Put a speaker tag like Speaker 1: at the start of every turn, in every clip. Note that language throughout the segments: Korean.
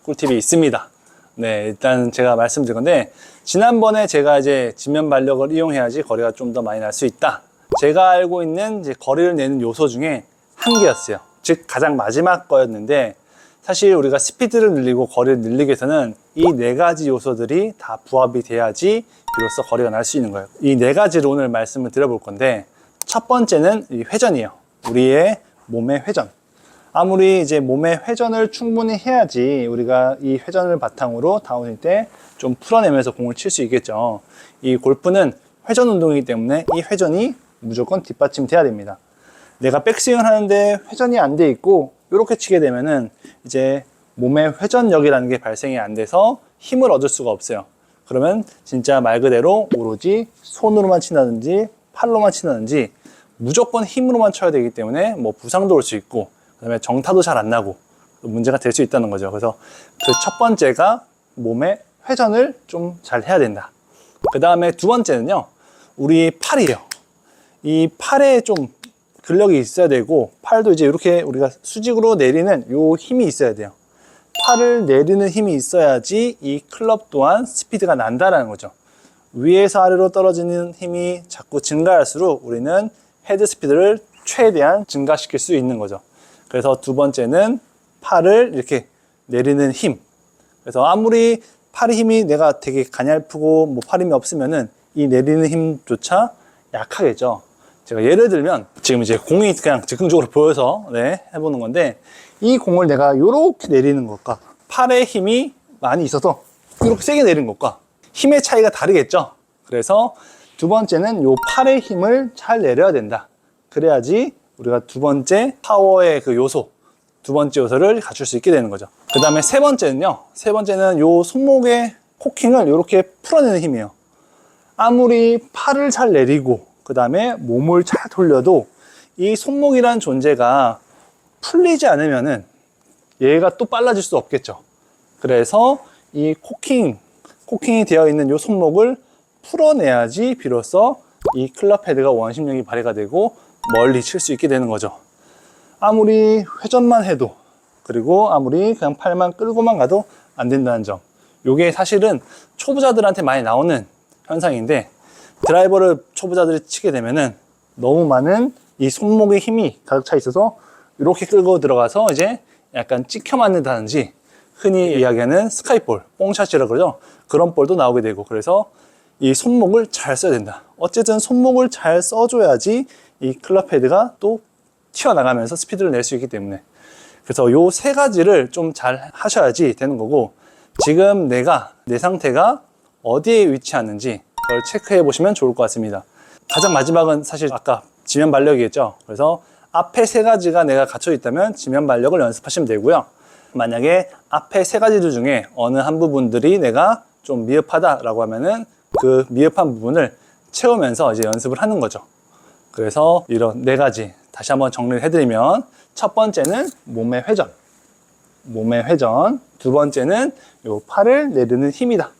Speaker 1: 꿀팁이 있습니다. 네, 일단 제가 말씀드린 건데, 지난번에 제가 이제 지면 반력을 이용해야지 거리가 좀 더 많이 날 수 있다. 제가 알고 있는 이제 거리를 내는 요소 중에 한 개였어요. 즉, 가장 마지막 거였는데, 사실 우리가 스피드를 늘리고 거리를 늘리기 위해서는 이 네 가지 요소들이 다 부합이 돼야지 비로소 거리가 날 수 있는 거예요. 이 네 가지를 오늘 말씀을 드려볼 건데, 첫 번째는 이 회전이에요. 우리의 몸의 회전. 아무리 이제 몸의 회전을 충분히 해야지 우리가 이 회전을 바탕으로 다운힐 때 좀 풀어내면서 공을 칠 수 있겠죠. 이 골프는 회전 운동이기 때문에 이 회전이 무조건 뒷받침돼야 됩니다. 내가 백스윙을 하는데 회전이 안 돼 있고 이렇게 치게 되면은 이제 몸의 회전력이라는 게 발생이 안 돼서 힘을 얻을 수가 없어요. 그러면 진짜 말 그대로 오로지 손으로만 친다든지 팔로만 친다든지 무조건 힘으로만 쳐야 되기 때문에 뭐 부상도 올 수 있고, 그 다음에 정타도 잘 안 나고 문제가 될 수 있다는 거죠. 그래서 그 첫 번째가 몸의 회전을 좀 잘 해야 된다. 그 다음에 두 번째는요, 우리 팔이에요. 이 팔에 좀 근력이 있어야 되고, 팔도 이제 이렇게 우리가 수직으로 내리는 요 힘이 있어야 돼요. 팔을 내리는 힘이 있어야지 이 클럽 또한 스피드가 난다라는 거죠. 위에서 아래로 떨어지는 힘이 자꾸 증가할수록 우리는 헤드 스피드를 최대한 증가시킬 수 있는 거죠. 그래서 두 번째는 팔을 이렇게 내리는 힘. 그래서 아무리 팔의 힘이 내가 되게 가냘프고 뭐 팔 힘이 없으면은 이 내리는 힘조차 약하겠죠. 제가 예를 들면 지금 이제 공이 그냥 즉흥적으로 보여서 해보는 건데, 이 공을 내가 이렇게 내리는 것과 팔의 힘이 많이 있어서 이렇게 세게 내리는 것과 힘의 차이가 다르겠죠. 그래서 두 번째는 요 팔의 힘을 잘 내려야 된다. 그래야지 우리가 두 번째 파워의 그 요소, 두 번째 요소를 갖출 수 있게 되는 거죠. 그 다음에 세 번째는요, 세 번째는 요 손목의 코킹을 이렇게 풀어내는 힘이에요. 아무리 팔을 잘 내리고 그 다음에 몸을 잘 돌려도 이 손목이라는 존재가 풀리지 않으면은 얘가 또 빨라질 수 없겠죠. 그래서 이 코킹이 되어 있는 이 손목을 풀어내야지 비로소 이 클럽 헤드가 원심력이 발휘가 되고 멀리 칠 수 있게 되는 거죠. 아무리 회전만 해도, 그리고 아무리 그냥 팔만 끌고만 가도 안 된다는 점. 요게 사실은 초보자들한테 많이 나오는 현상인데, 드라이버를 초보자들이 치게 되면은 너무 많은 이 손목의 힘이 가득 차 있어서 이렇게 끌고 들어가서 이제 약간 찍혀 맞는다든지, 흔히 이야기하는 스카이볼, 뽕샷이라고 그러죠. 그런 볼도 나오게 되고, 그래서 이 손목을 잘 써야 된다. 어쨌든 손목을 잘 써줘야지 이 클럽 헤드가 또 튀어나가면서 스피드를 낼 수 있기 때문에, 그래서 요 세 가지를 좀 잘 하셔야지 되는 거고, 지금 내 상태가 어디에 위치하는지 그걸 체크해 보시면 좋을 것 같습니다. 가장 마지막은 사실 아까 지면 반력이겠죠. 그래서 앞에 세 가지가 내가 갖춰 있다면 지면 반력을 연습하시면 되고요. 만약에 앞에 세 가지 중에 어느 한 부분들이 내가 좀 미흡하다라고 하면은 그 미흡한 부분을 채우면서 이제 연습을 하는 거죠. 그래서 이런 네 가지 다시 한번 정리를 해드리면, 첫 번째는 몸의 회전. 두 번째는 요 팔을 내리는 힘이다.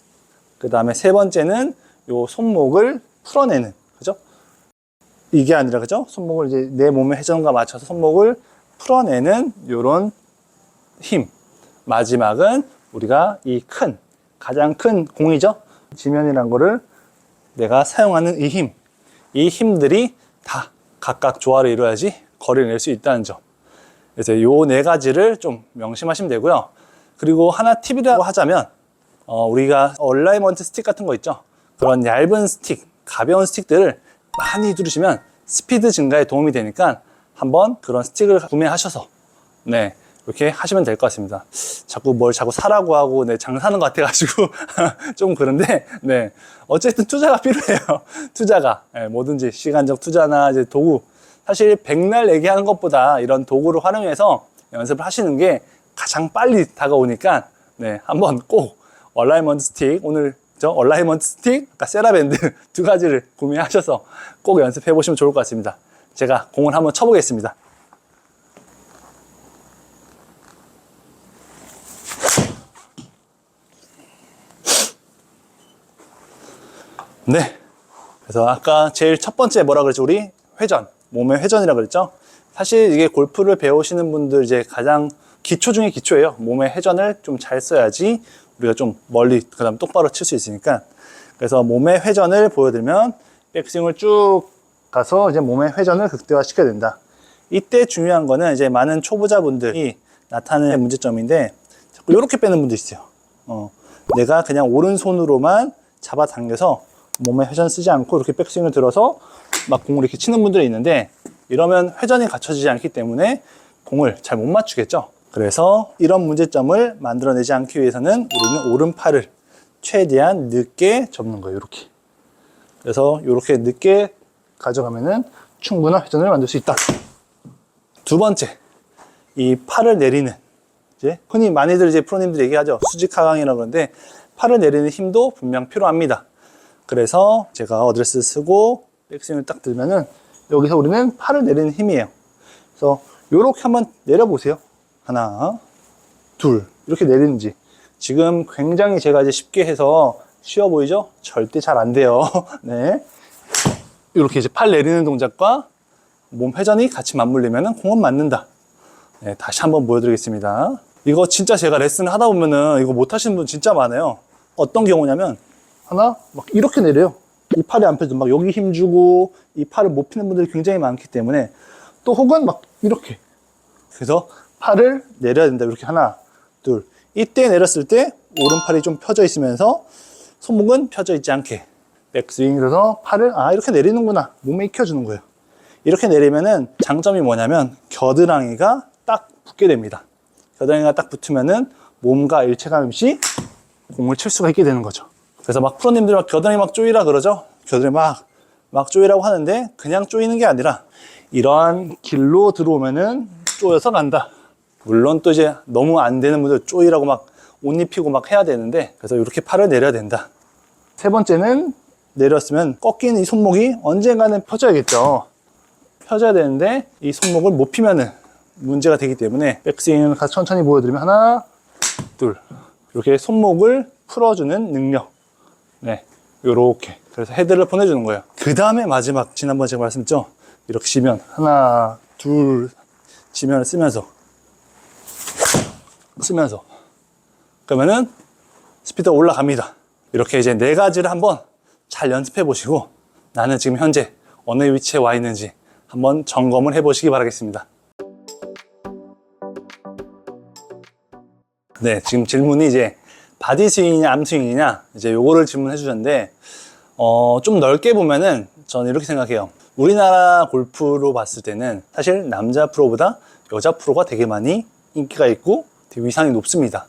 Speaker 1: 그 다음에 세 번째는 요 손목을 풀어내는, 그죠? 이게 아니라, 그죠? 손목을 이제 내 몸의 회전과 맞춰서 손목을 풀어내는 요런 힘. 마지막은 우리가 가장 큰 공이죠? 지면이란 거를 내가 사용하는 이 힘들이 다 각각 조화를 이루어야지 거리를 낼 수 있다는 점. 그래서 요 네 가지를 좀 명심하시면 되고요. 그리고 하나 팁이라고 하자면, 우리가 얼라이먼트 스틱 같은 거 있죠? 그런 얇은 스틱, 가벼운 스틱들을 많이 두르시면 스피드 증가에 도움이 되니까 한번 그런 스틱을 구매하셔서 이렇게 하시면 될 것 같습니다. 자꾸 사라고 하고 장사하는 것 같아가지고 좀 그런데, 어쨌든 투자가 필요해요. 투자가 뭐든지 시간적 투자나 이제 도구, 사실 백날 얘기하는 것보다 이런 도구를 활용해서 연습을 하시는 게 가장 빨리 다가오니까 한번 꼭 얼라이먼트 스틱, 오늘 얼라이먼트 스틱, 아까 세라밴드 두 가지를 구매하셔서 꼭 연습해 보시면 좋을 것 같습니다. 제가 공을 한번 쳐보겠습니다. 그래서 아까 제일 첫 번째 뭐라 그랬죠? 우리 회전, 몸의 회전이라고 그랬죠? 사실 이게 골프를 배우시는 분들 이제 가장 기초 중에 기초예요. 몸의 회전을 좀 잘 써야지 우리가 좀 멀리 그다음 똑바로 칠 수 있으니까. 그래서 몸의 회전을 보여드리면 백스윙을 쭉 가서 이제 몸의 회전을 극대화시켜야 된다. 이때 중요한 거는 이제 많은 초보자분들이 나타내는 문제점인데 자꾸 이렇게 빼는 분도 있어요. 내가 그냥 오른손으로만 잡아당겨서 몸에 회전 쓰지 않고 이렇게 백스윙을 들어서 막 공을 이렇게 치는 분들이 있는데 이러면 회전이 갖춰지지 않기 때문에 공을 잘 못 맞추겠죠. 그래서 이런 문제점을 만들어내지 않기 위해서는 우리는 오른팔을 최대한 늦게 접는 거예요. 이렇게. 그래서 이렇게 늦게 가져가면은 충분한 회전을 만들 수 있다. 두 번째, 이 팔을 내리는, 이제 흔히 많이들 이제 프로님들 얘기하죠. 수직 하강이라고 그러는데 팔을 내리는 힘도 분명 필요합니다. 그래서 제가 어드레스 쓰고 백스윙을 딱 들면은 여기서 우리는 팔을 내리는 힘이에요. 그래서 이렇게 한번 내려보세요. 하나, 둘, 이렇게 내리는지. 지금 굉장히 제가 이제 쉽게 해서 쉬워 보이죠? 절대 잘 안 돼요. 네. 이렇게 이제 팔 내리는 동작과 몸 회전이 같이 맞물리면은 공은 맞는다. 네, 다시 한번 보여드리겠습니다. 이거 진짜 제가 레슨을 하다 보면은 이거 못 하시는 분 진짜 많아요. 어떤 경우냐면 하나, 막 이렇게 내려요. 이 팔이 안 펴져. 막 여기 힘주고 이 팔을 못 피는 분들이 굉장히 많기 때문에 또 혹은 막 이렇게. 그래서 팔을 내려야 된다. 이렇게 하나, 둘. 이때 내렸을 때 오른팔이 좀 펴져 있으면서 손목은 펴져 있지 않게 백스윙. 그래서 팔을 이렇게 내리는구나. 몸에 익혀주는 거예요. 이렇게 내리면은 장점이 뭐냐면 겨드랑이가 딱 붙게 됩니다. 겨드랑이가 딱 붙으면은 몸과 일체감 없이 공을 칠 수가 있게 되는 거죠. 그래서 막 프로님들 막 겨드랑이 막 조이라 그러죠. 겨드랑이 막 조이라고 하는데 그냥 조이는 게 아니라 이러한 길로 들어오면은 조여서 간다. 물론 또 이제 너무 안 되는 분들 조이라고 막 옷 입히고 막 해야 되는데 그래서 이렇게 팔을 내려야 된다. 세 번째는 내렸으면 꺾이는 이 손목이 언젠가는 펴져야겠죠. 펴져야 되는데 이 손목을 못 피면은 문제가 되기 때문에 백스윙을 같이 천천히 보여드리면 하나, 둘. 이렇게 손목을 풀어주는 능력. 네, 요렇게. 그래서 헤드를 보내주는 거예요. 그 다음에 마지막, 지난번에 제가 말씀드렸죠? 이렇게 지면, 하나, 둘, 지면을 쓰면서. 그러면은 스피드가 올라갑니다. 이렇게 이제 네 가지를 한번 잘 연습해 보시고 나는 지금 현재 어느 위치에 와 있는지 한번 점검을 해 보시기 바라겠습니다. 네, 지금 질문이 이제 바디 스윙이냐 암 스윙이냐 이제 요거를 질문해 주셨는데 좀 넓게 보면은 저는 이렇게 생각해요. 우리나라 골프로 봤을 때는 사실 남자 프로보다 여자 프로가 되게 많이 인기가 있고 되게 위상이 높습니다.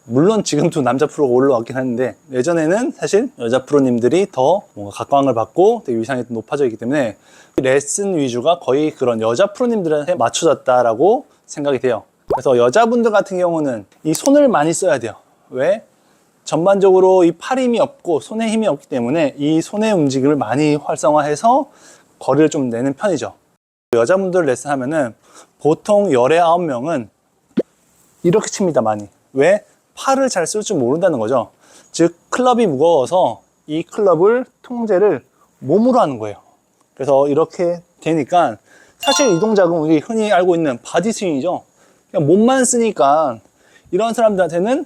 Speaker 1: 물론 지금도 남자 프로가 올라왔긴 하는데 예전에는 사실 여자 프로님들이 더 뭔가 각광을 받고 되게 위상이 높아져 있기 때문에 레슨 위주가 거의 그런 여자 프로님들한테 맞춰졌다라고 생각이 돼요. 그래서 여자분들 같은 경우는 이 손을 많이 써야 돼요. 왜? 전반적으로 이 팔 힘이 없고 손에 힘이 없기 때문에 이 손의 움직임을 많이 활성화해서 거리를 좀 내는 편이죠. 여자분들 레슨 하면은 보통 열에 9명은 이렇게 칩니다, 많이. 왜? 팔을 잘 쓸 줄 모른다는 거죠. 즉, 클럽이 무거워서 이 클럽을 통제를 몸으로 하는 거예요. 그래서 이렇게 되니까 사실 이 동작은 우리 흔히 알고 있는 바디 스윙이죠. 그냥 몸만 쓰니까 이런 사람들한테는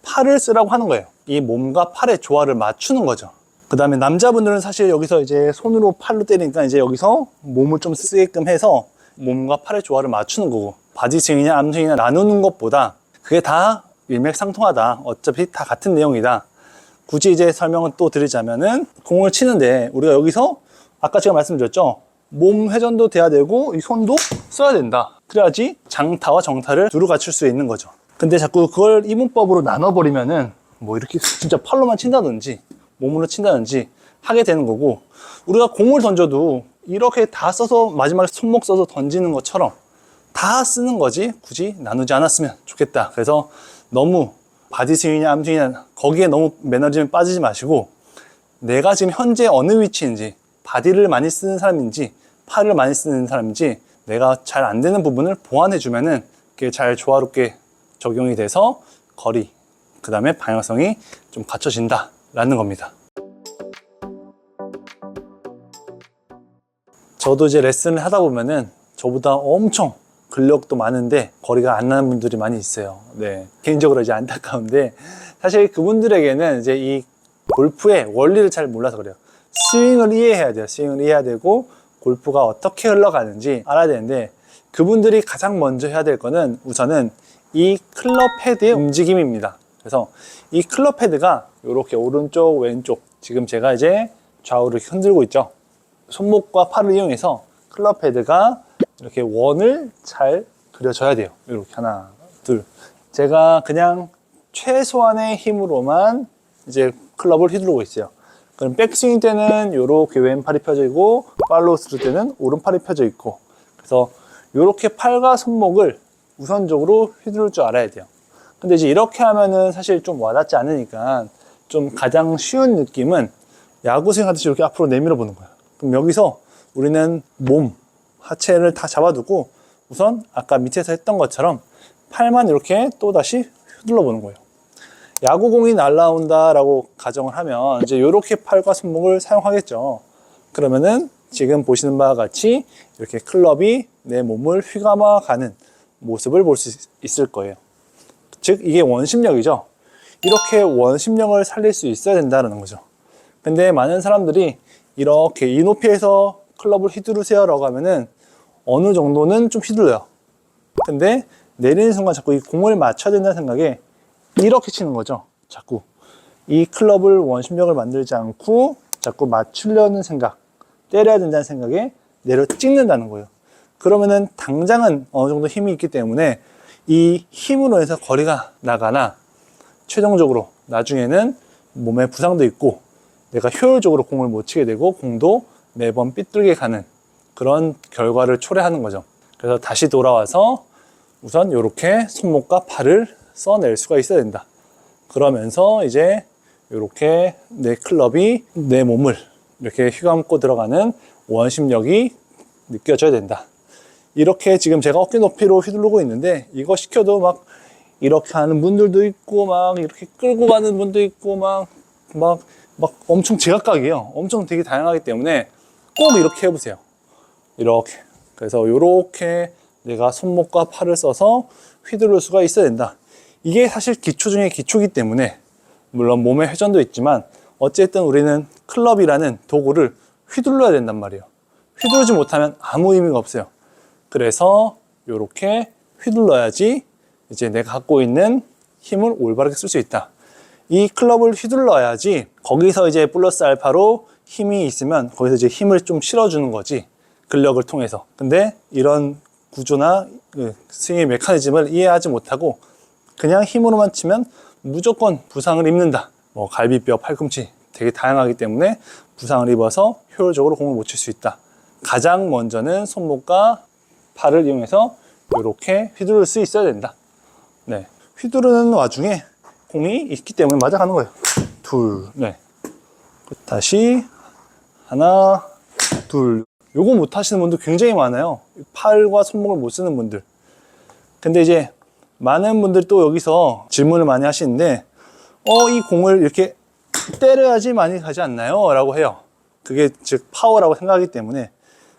Speaker 1: 팔을 쓰라고 하는 거예요. 이 몸과 팔의 조화를 맞추는 거죠. 그 다음에 남자분들은 사실 여기서 이제 손으로 팔로 때리니까 이제 여기서 몸을 좀 쓰게끔 해서 몸과 팔의 조화를 맞추는 거고 바디 스윙이냐 암 스윙이냐 나누는 것보다 그게 다 일맥상통하다. 어차피 다 같은 내용이다. 굳이 이제 설명을 또 드리자면은 공을 치는데 우리가 여기서 아까 제가 말씀드렸죠. 몸 회전도 돼야 되고 이 손도 써야 된다. 그래야지 장타와 정타를 두루 갖출 수 있는 거죠. 근데 자꾸 그걸 이분법으로 나눠버리면은 뭐 이렇게 진짜 팔로만 친다든지 몸으로 친다든지 하게 되는 거고 우리가 공을 던져도 이렇게 다 써서 마지막에 손목 써서 던지는 것처럼 다 쓰는 거지 굳이 나누지 않았으면 좋겠다. 그래서 너무 바디 스윙이냐 암 스윙이냐 거기에 너무 매너리즘에 빠지지 마시고 내가 지금 현재 어느 위치인지 바디를 많이 쓰는 사람인지 팔을 많이 쓰는 사람인지 내가 잘 안 되는 부분을 보완해 주면은 그게 잘 조화롭게 적용이 돼서 거리 그 다음에 방향성이 좀 갖춰진다 라는 겁니다. 저도 이제 레슨을 하다 보면은 저보다 엄청 근력도 많은데 거리가 안 나는 분들이 많이 있어요. 네. 개인적으로 이제 안타까운데 사실 그분들에게는 이제 이 골프의 원리를 잘 몰라서 그래요. 스윙을 이해해야 돼요. 스윙을 이해해야 되고 골프가 어떻게 흘러가는지 알아야 되는데 그분들이 가장 먼저 해야 될 거는 우선은 이 클럽 헤드의 움직임입니다. 그래서 이 클럽 헤드가 이렇게 오른쪽 왼쪽 지금 제가 이제 좌우를 흔들고 있죠. 손목과 팔을 이용해서 클럽 헤드가 이렇게 원을 잘 그려줘야 돼요. 이렇게 하나 둘 제가 그냥 최소한의 힘으로만 이제 클럽을 휘두르고 있어요. 그럼 백스윙 때는 이렇게 왼팔이 펴져 있고 팔로우 스루 때는 오른팔이 펴져 있고 그래서 이렇게 팔과 손목을 우선적으로 휘두를 줄 알아야 돼요. 근데 이제 이렇게 하면은 사실 좀 와닿지 않으니까 좀 가장 쉬운 느낌은 야구 스윙 하듯이 이렇게 앞으로 내밀어 보는 거예요. 그럼 여기서 우리는 몸, 하체를 다 잡아두고 우선 아까 밑에서 했던 것처럼 팔만 이렇게 또다시 휘둘러 보는 거예요. 야구공이 날아온다라고 가정을 하면 이제 이렇게 팔과 손목을 사용하겠죠. 그러면은 지금 보시는 바와 같이 이렇게 클럽이 내 몸을 휘감아 가는 모습을 볼 수 있을 거예요. 즉 이게 원심력이죠. 이렇게 원심력을 살릴 수 있어야 된다는 거죠. 근데 많은 사람들이 이렇게 이 높이에서 클럽을 휘두르세요 라고 하면은 어느 정도는 좀 휘둘러요. 근데 내리는 순간 자꾸 이 공을 맞춰야 된다는 생각에 이렇게 치는 거죠. 자꾸 이 클럽을 원심력을 만들지 않고 자꾸 맞추려는 생각, 때려야 된다는 생각에 내려 찍는다는 거예요. 그러면은 당장은 어느 정도 힘이 있기 때문에 이 힘으로 해서 거리가 나가나 최종적으로 나중에는 몸에 부상도 있고 내가 효율적으로 공을 못 치게 되고 공도 매번 삐뚤게 가는 그런 결과를 초래하는 거죠. 그래서 다시 돌아와서 우선 이렇게 손목과 팔을 써낼 수가 있어야 된다. 그러면서 이제 이렇게 내 클럽이 내 몸을 이렇게 휘감고 들어가는 원심력이 느껴져야 된다. 이렇게 지금 제가 어깨 높이로 휘두르고 있는데 이거 시켜도 막 이렇게 하는 분들도 있고 막 이렇게 끌고 가는 분도 있고 막 엄청 제각각이에요. 엄청 되게 다양하기 때문에 꼭 이렇게 해보세요. 이렇게. 그래서 이렇게 내가 손목과 팔을 써서 휘두를 수가 있어야 된다. 이게 사실 기초 중에 기초이기 때문에 물론 몸의 회전도 있지만 어쨌든 우리는 클럽이라는 도구를 휘둘러야 된단 말이에요. 휘두르지 못하면 아무 의미가 없어요. 그래서 이렇게 휘둘러야지 이제 내가 갖고 있는 힘을 올바르게 쓸 수 있다. 이 클럽을 휘둘러야지 거기서 이제 플러스 알파로 힘이 있으면 거기서 이제 힘을 좀 실어주는 거지. 근력을 통해서. 근데 이런 구조나 스윙의 메커니즘을 이해하지 못하고 그냥 힘으로만 치면 무조건 부상을 입는다. 뭐 갈비뼈, 팔꿈치 되게 다양하기 때문에 부상을 입어서 효율적으로 공을 못 칠 수 있다. 가장 먼저는 손목과 팔을 이용해서 이렇게 휘두를 수 있어야 된다. 네. 휘두르는 와중에 공이 있기 때문에 맞아가는 거예요. 둘, 네. 다시 하나, 둘. 요거 못 하시는 분들 굉장히 많아요. 팔과 손목을 못 쓰는 분들. 근데 이제 많은 분들이 또 여기서 질문을 많이 하시는데 이 공을 이렇게 때려야지 많이 가지 않나요? 라고 해요. 그게 즉 파워라고 생각하기 때문에.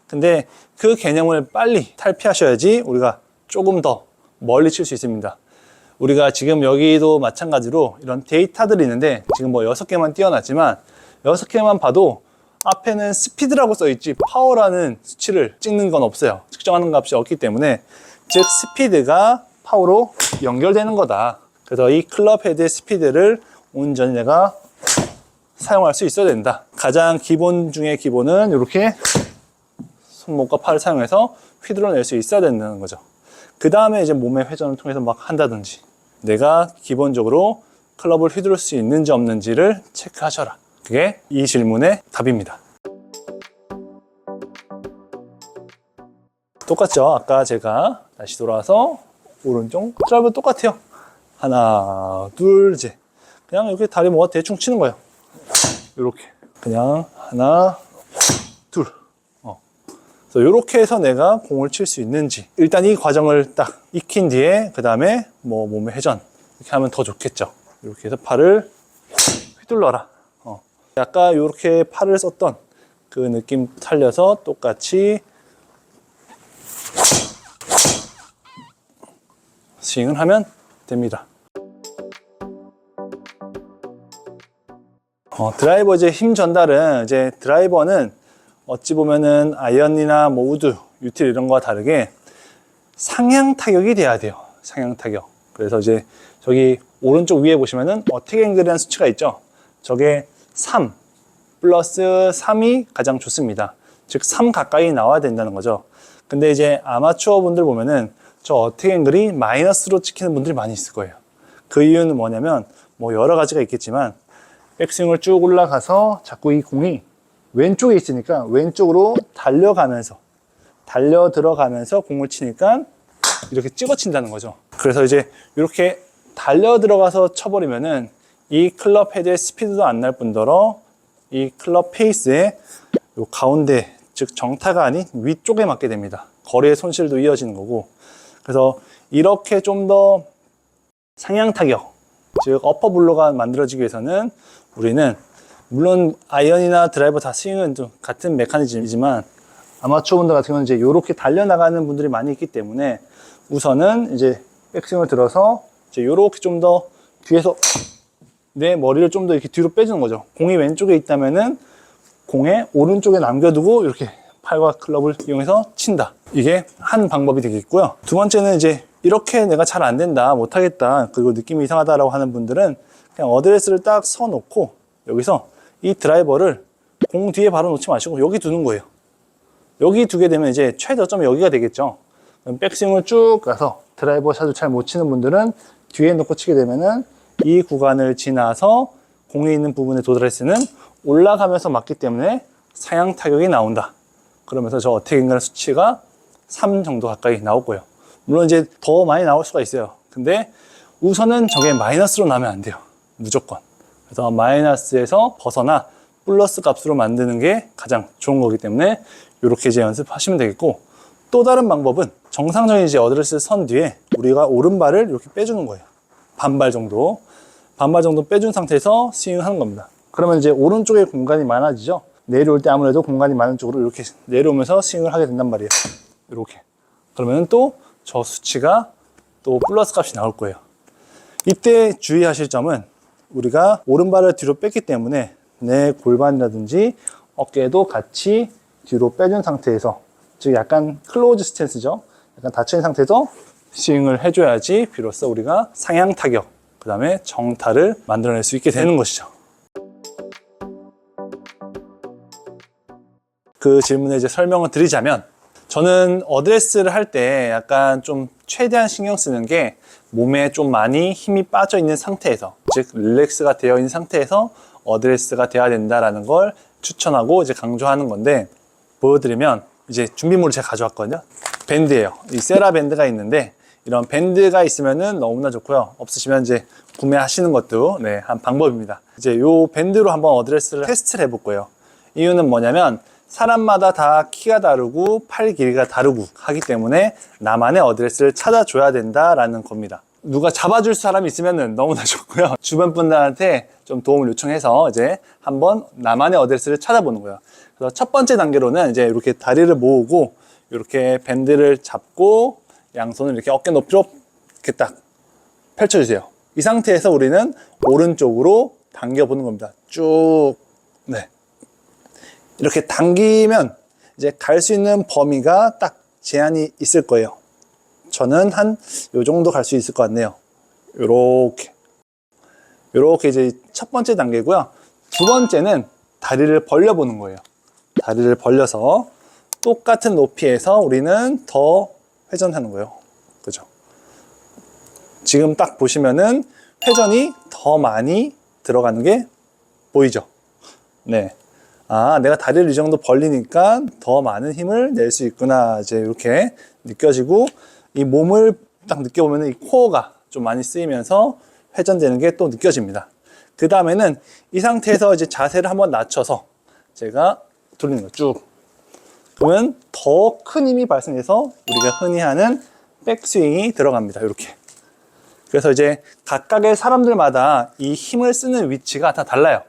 Speaker 1: 근데 그 개념을 빨리 탈피하셔야지 우리가 조금 더 멀리 칠 수 있습니다. 우리가 지금 여기도 마찬가지로 이런 데이터들이 있는데 지금 뭐 6개만 띄워놨지만 6개만 봐도 앞에는 스피드라고 써있지 파워라는 수치를 찍는 건 없어요. 측정하는 값이 없기 때문에 즉 스피드가 파워로 연결되는 거다. 그래서 이 클럽 헤드의 스피드를 온전히 내가 사용할 수 있어야 된다. 가장 기본 중에 기본은 이렇게 손목과 팔을 사용해서 휘둘러낼 수 있어야 된다는 거죠. 그 다음에 이제 몸의 회전을 통해서 막 한다든지 내가 기본적으로 클럽을 휘두를 수 있는지 없는지를 체크하셔라. 그게 이 질문의 답입니다. 똑같죠? 아까 제가 다시 돌아와서 오른쪽 드라이브 똑같아요. 하나, 둘, 이제 그냥 이렇게 다리 모아 대충 치는 거예요. 이렇게 그냥 하나, 둘. 그래서 이렇게 해서 내가 공을 칠 수 있는지 일단 이 과정을 딱 익힌 뒤에 그 다음에 뭐 몸의 회전 이렇게 하면 더 좋겠죠. 이렇게 해서 팔을 휘둘러라. 아까 이렇게 팔을 썼던 그 느낌 살려서 똑같이 스윙을 하면 됩니다. 드라이버 이제 힘 전달은 이제 드라이버는 어찌 보면은 아이언이나 뭐 우드, 유틸 이런 거와 다르게 상향 타격이 돼야 돼요. 상향 타격. 그래서 이제 저기 오른쪽 위에 보시면은 어택 앵글이라는 수치가 있죠. 저게 3 플러스 3이 가장 좋습니다. 즉 3 가까이 나와야 된다는 거죠. 근데 이제 아마추어 분들 보면은 저 어택 앵글이 마이너스로 찍히는 분들이 많이 있을 거예요. 그 이유는 뭐냐면 뭐 여러 가지가 있겠지만 백스윙을 쭉 올라가서 자꾸 이 공이 왼쪽에 있으니까 왼쪽으로 달려 들어가면서 공을 치니까 이렇게 찍어 친다는 거죠. 그래서 이제 이렇게 달려 들어가서 쳐버리면은 이 클럽 헤드의 스피드도 안 날 뿐더러 이 클럽 페이스의 요 가운데, 즉 정타가 아닌 위쪽에 맞게 됩니다. 거리의 손실도 이어지는 거고. 그래서 이렇게 좀 더 상향 타격, 즉 어퍼 블로가 만들어지기 위해서는 우리는 물론 아이언이나 드라이버 다 스윙은 좀 같은 메커니즘이지만 아마추어 분들 같은 경우는 이제 이렇게 달려나가는 분들이 많이 있기 때문에 우선은 이제 백스윙을 들어서 이제 이렇게 좀 더 뒤에서 내 머리를 좀 더 이렇게 뒤로 빼주는 거죠. 공이 왼쪽에 있다면은 공의 오른쪽에 남겨두고 이렇게 팔과 클럽을 이용해서 친다. 이게 한 방법이 되겠고요. 두 번째는 이제 이렇게 내가 잘 안 된다, 못하겠다, 그리고 느낌이 이상하다라고 하는 분들은 그냥 어드레스를 딱 서놓고 여기서 이 드라이버를 공 뒤에 바로 놓지 마시고 여기 두는 거예요. 여기 두게 되면 이제 최저점이 여기가 되겠죠. 그럼 백스윙을 쭉 가서 드라이버 샷을 잘 못 치는 분들은 뒤에 놓고 치게 되면은 이 구간을 지나서 공이 있는 부분에 도달했을 때는 올라가면서 맞기 때문에 상향 타격이 나온다. 그러면서 저 어택 앵글 수치가 3 정도 가까이 나오고요. 물론 이제 더 많이 나올 수가 있어요. 근데 우선은 저게 마이너스로 나면 안 돼요. 무조건. 그래서 마이너스에서 벗어나 플러스 값으로 만드는 게 가장 좋은 거기 때문에 이렇게 이제 연습하시면 되겠고, 또 다른 방법은 정상적인 이제 어드레스 선 뒤에 우리가 오른발을 이렇게 빼주는 거예요. 반발 정도 빼준 상태에서 스윙을 하는 겁니다. 그러면 이제 오른쪽에 공간이 많아지죠. 내려올 때 아무래도 공간이 많은 쪽으로 이렇게 내려오면서 스윙을 하게 된단 말이에요. 이렇게. 그러면 또 저 수치가 또 플러스 값이 나올 거예요. 이때 주의하실 점은 우리가 오른발을 뒤로 뺐기 때문에 내 골반이라든지 어깨도 같이 뒤로 빼준 상태에서, 즉 약간 클로즈 스탠스죠. 약간 닫혀있는 상태에서 스윙을 해줘야지 비로소 우리가 상향 타격, 그 다음에 정타를 만들어낼 수 있게 되는 것이죠. 그 질문에 이제 설명을 드리자면, 저는 어드레스를 할 때 약간 좀 최대한 신경 쓰는 게 몸에 좀 많이 힘이 빠져 있는 상태에서, 즉 릴렉스가 되어 있는 상태에서 어드레스가 돼야 된다라는 걸 추천하고 이제 강조하는 건데, 보여드리면 이제 준비물을 제가 가져왔거든요. 밴드예요. 이 세라 밴드가 있는데 이런 밴드가 있으면은 너무나 좋고요. 없으시면 이제 구매하시는 것도 한 방법입니다. 이제 요 밴드로 한번 어드레스를 테스트를 해볼 거예요. 이유는 뭐냐면 사람마다 다 키가 다르고 팔 길이가 다르고 하기 때문에 나만의 어드레스를 찾아줘야 된다라는 겁니다. 누가 잡아줄 사람이 있으면 너무나 좋고요. 주변 분들한테 좀 도움을 요청해서 이제 한번 나만의 어드레스를 찾아보는 거예요. 그래서 첫 번째 단계로는 이제 이렇게 다리를 모으고 이렇게 밴드를 잡고 양손을 이렇게 어깨 높이로 이렇게 딱 펼쳐주세요. 이 상태에서 우리는 오른쪽으로 당겨보는 겁니다. 쭉. 네. 이렇게 당기면 이제 갈 수 있는 범위가 딱 제한이 있을 거예요. 저는 한 요 정도 갈 수 있을 것 같네요. 요렇게 이제 첫 번째 단계고요. 두 번째는 다리를 벌려보는 거예요. 다리를 벌려서 똑같은 높이에서 우리는 더 회전하는 거예요. 그죠? 지금 딱 보시면은 회전이 더 많이 들어가는 게 보이죠? 네. 아, 내가 다리를 이 정도 벌리니까 더 많은 힘을 낼 수 있구나. 이제 이렇게 느껴지고, 이 몸을 딱 느껴보면 이 코어가 좀 많이 쓰이면서 회전되는 게 또 느껴집니다. 그 다음에는 이 상태에서 이제 자세를 한번 낮춰서 제가 돌리는 거 쭉. 그러면 더 큰 힘이 발생해서 우리가 흔히 하는 백스윙이 들어갑니다. 이렇게. 그래서 이제 각각의 사람들마다 이 힘을 쓰는 위치가 다 달라요.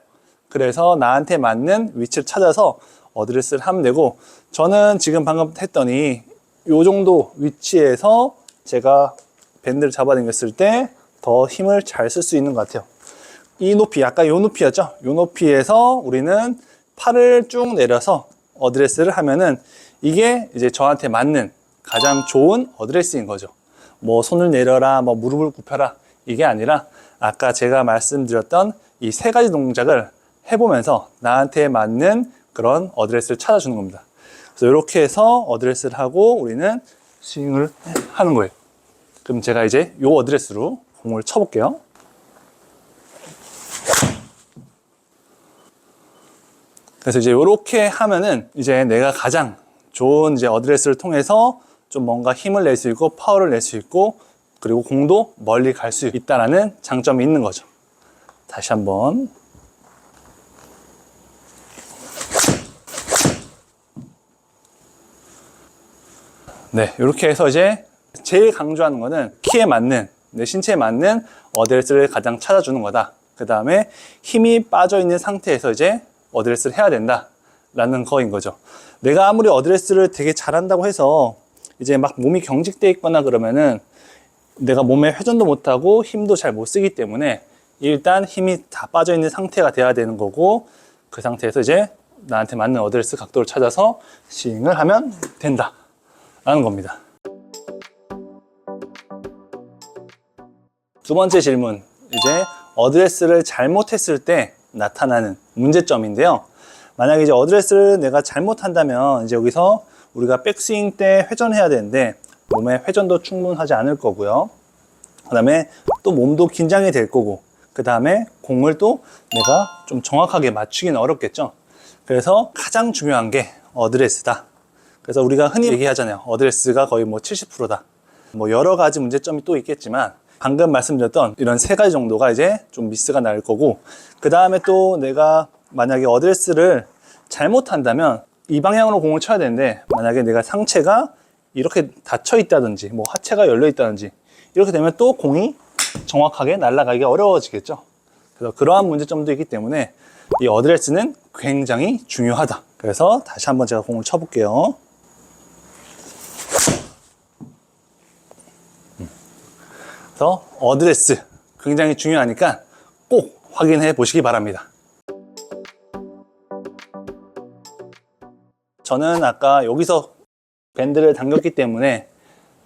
Speaker 1: 그래서 나한테 맞는 위치를 찾아서 어드레스를 하면 되고, 저는 지금 방금 했더니 이 정도 위치에서 제가 밴드를 잡아당겼을 때 더 힘을 잘 쓸 수 있는 것 같아요. 이 높이, 아까 요 높이였죠? 요 높이에서 우리는 팔을 쭉 내려서 어드레스를 하면은 이게 이제 저한테 맞는 가장 좋은 어드레스인 거죠. 뭐 손을 내려라, 뭐 무릎을 굽혀라, 이게 아니라 아까 제가 말씀드렸던 이 세 가지 동작을 해보면서 나한테 맞는 그런 어드레스를 찾아주는 겁니다. 그래서 이렇게 해서 어드레스를 하고 우리는 스윙을 하는 거예요. 그럼 제가 이제 요 어드레스로 공을 쳐볼게요. 그래서 이제 이렇게 하면은 이제 내가 가장 좋은 이제 어드레스를 통해서 좀 뭔가 힘을 낼 수 있고 파워를 낼 수 있고 그리고 공도 멀리 갈 수 있다라는 장점이 있는 거죠. 다시 한번. 네, 이렇게 해서 이제 제일 강조하는 거는 키에 맞는, 내 신체에 맞는 어드레스를 가장 찾아주는 거다. 그 다음에 힘이 빠져 있는 상태에서 이제 어드레스를 해야 된다 라는 거인 거죠. 내가 아무리 어드레스를 되게 잘한다고 해서 이제 막 몸이 경직돼 있거나 그러면은 내가 몸에 회전도 못하고 힘도 잘 못 쓰기 때문에 일단 힘이 다 빠져 있는 상태가 돼야 되는 거고, 그 상태에서 이제 나한테 맞는 어드레스 각도를 찾아서 스윙을 하면 된다 라는 겁니다. 두 번째 질문, 이제 어드레스를 잘못했을 때 나타나는 문제점인데요. 만약에 이제 어드레스를 내가 잘못한다면 이제 여기서 우리가 백스윙 때 회전해야 되는데 몸의 회전도 충분하지 않을 거고요. 그 다음에 또 몸도 긴장이 될 거고, 그 다음에 공을 또 내가 좀 정확하게 맞추기는 어렵겠죠. 그래서 가장 중요한 게 어드레스다. 그래서 우리가 흔히 얘기하잖아요. 어드레스가 거의 뭐 70%다. 뭐 여러 가지 문제점이 또 있겠지만 방금 말씀드렸던 이런 세 가지 정도가 이제 좀 미스가 날 거고, 그 다음에 또 내가 만약에 어드레스를 잘못한다면 이 방향으로 공을 쳐야 되는데 만약에 내가 상체가 이렇게 닫혀 있다든지 뭐 하체가 열려 있다든지 이렇게 되면 또 공이 정확하게 날아가기가 어려워지겠죠. 그래서 그러한 문제점도 있기 때문에 이 어드레스는 굉장히 중요하다. 그래서 다시 한번 제가 공을 쳐볼게요. 그래서 어드레스 굉장히 중요하니까 꼭 확인해 보시기 바랍니다. 저는 아까 여기서 밴드를 당겼기 때문에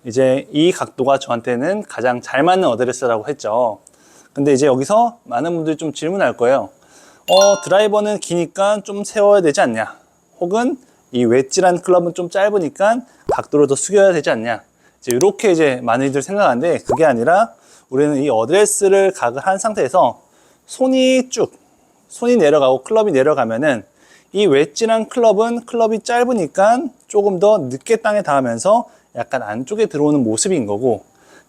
Speaker 1: 이제 이 각도가 저한테는 가장 잘 맞는 어드레스라고 했죠. 근데 이제 여기서 많은 분들이 좀 질문할 거예요. 드라이버는 기니까 좀 세워야 되지 않냐? 혹은 이 웨지란 클럽은 좀 짧으니까 각도를 더 숙여야 되지 않냐? 이렇게 이제 많이들 생각하는데 그게 아니라 우리는 이 어드레스를 각을 한 상태에서 손이 내려가고 클럽이 내려가면은 이 웨지란 클럽이 짧으니까 조금 더 늦게 땅에 닿으면서 약간 안쪽에 들어오는 모습인 거고,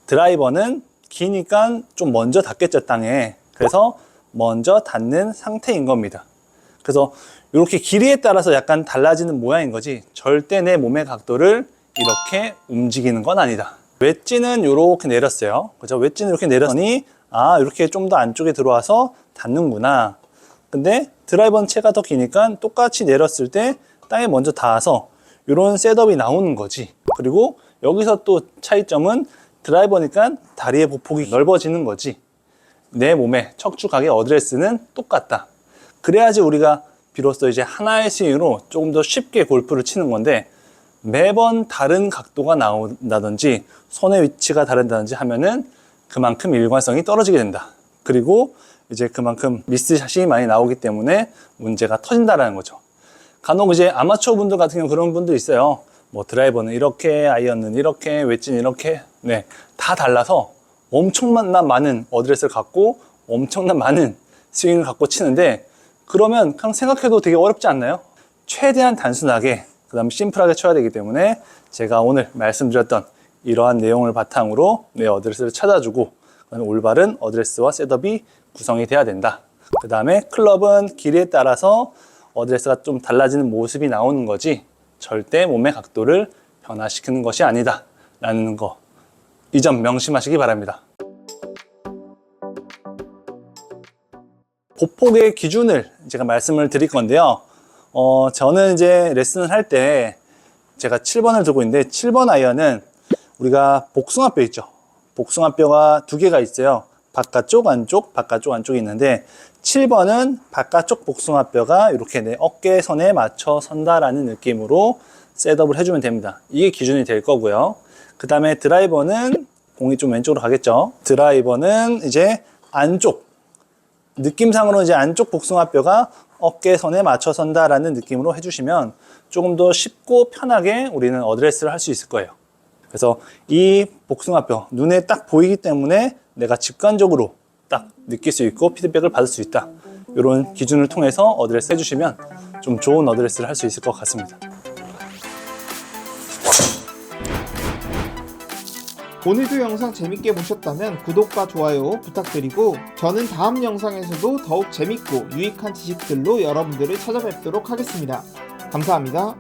Speaker 1: 드라이버는 기니까 좀 먼저 닿겠죠, 땅에. 그래서 먼저 닿는 상태인 겁니다. 그래서 이렇게 길이에 따라서 약간 달라지는 모양인 거지 절대 내 몸의 각도를 이렇게 움직이는 건 아니다. 웨지는 이렇게 내렸어요. 그죠? 웨지는 이렇게 내렸더니 이렇게 좀 더 안쪽에 들어와서 닿는구나. 근데 드라이버는 채가 더 기니까 똑같이 내렸을 때 땅에 먼저 닿아서 이런 셋업이 나오는 거지. 그리고 여기서 또 차이점은 드라이버니까 다리의 보폭이 넓어지는 거지. 내 몸의 척추각의 어드레스는 똑같다. 그래야지 우리가 비로소 이제 하나의 스윙으로 조금 더 쉽게 골프를 치는 건데, 매번 다른 각도가 나온다든지 손의 위치가 다른다든지 하면은 그만큼 일관성이 떨어지게 된다. 그리고 이제 그만큼 미스샷이 많이 나오기 때문에 문제가 터진다라는 거죠. 간혹 이제 아마추어 분들 같은 경우 그런 분도 있어요. 뭐 드라이버는 이렇게, 아이언은 이렇게, 웨지는 이렇게, 다 달라서 엄청난 많은 어드레스를 갖고 엄청난 많은 스윙을 갖고 치는데, 그러면 그냥 생각해도 되게 어렵지 않나요? 최대한 단순하게, 그 다음에 심플하게 쳐야 되기 때문에 제가 오늘 말씀드렸던 이러한 내용을 바탕으로 내 어드레스를 찾아주고, 올바른 어드레스와 셋업이 구성이 돼야 된다. 그 다음에 클럽은 길이에 따라서 어드레스가 좀 달라지는 모습이 나오는 거지 절대 몸의 각도를 변화시키는 것이 아니다 라는 거, 이 점 명심하시기 바랍니다. 보폭의 기준을 제가 말씀을 드릴 건데요. 저는 이제 레슨을 할 때 제가 7번을 들고 있는데 7번 아이언은 우리가 복숭아뼈 있죠. 복숭아뼈가 두 개가 있어요. 바깥쪽, 안쪽, 바깥쪽, 안쪽이 있는데 7번은 바깥쪽 복숭아뼈가 이렇게 내 어깨선에 맞춰 선다라는 느낌으로 셋업을 해주면 됩니다. 이게 기준이 될 거고요. 그 다음에 드라이버는 공이 좀 왼쪽으로 가겠죠. 드라이버는 이제 안쪽, 느낌상으로 이제 안쪽 복숭아뼈가 어깨선에 맞춰 선다라는 느낌으로 해주시면 조금 더 쉽고 편하게 우리는 어드레스를 할 수 있을 거예요. 그래서 이 복숭아뼈 눈에 딱 보이기 때문에 내가 직관적으로 딱 느낄 수 있고 피드백을 받을 수 있다. 이런 기준을 통해서 어드레스 해주시면 좀 좋은 어드레스를 할 수 있을 것 같습니다.
Speaker 2: 오늘도 영상 재밌게 보셨다면 구독과 좋아요 부탁드리고 저는 다음 영상에서도 더욱 재밌고 유익한 지식들로 여러분들을 찾아뵙도록 하겠습니다. 감사합니다.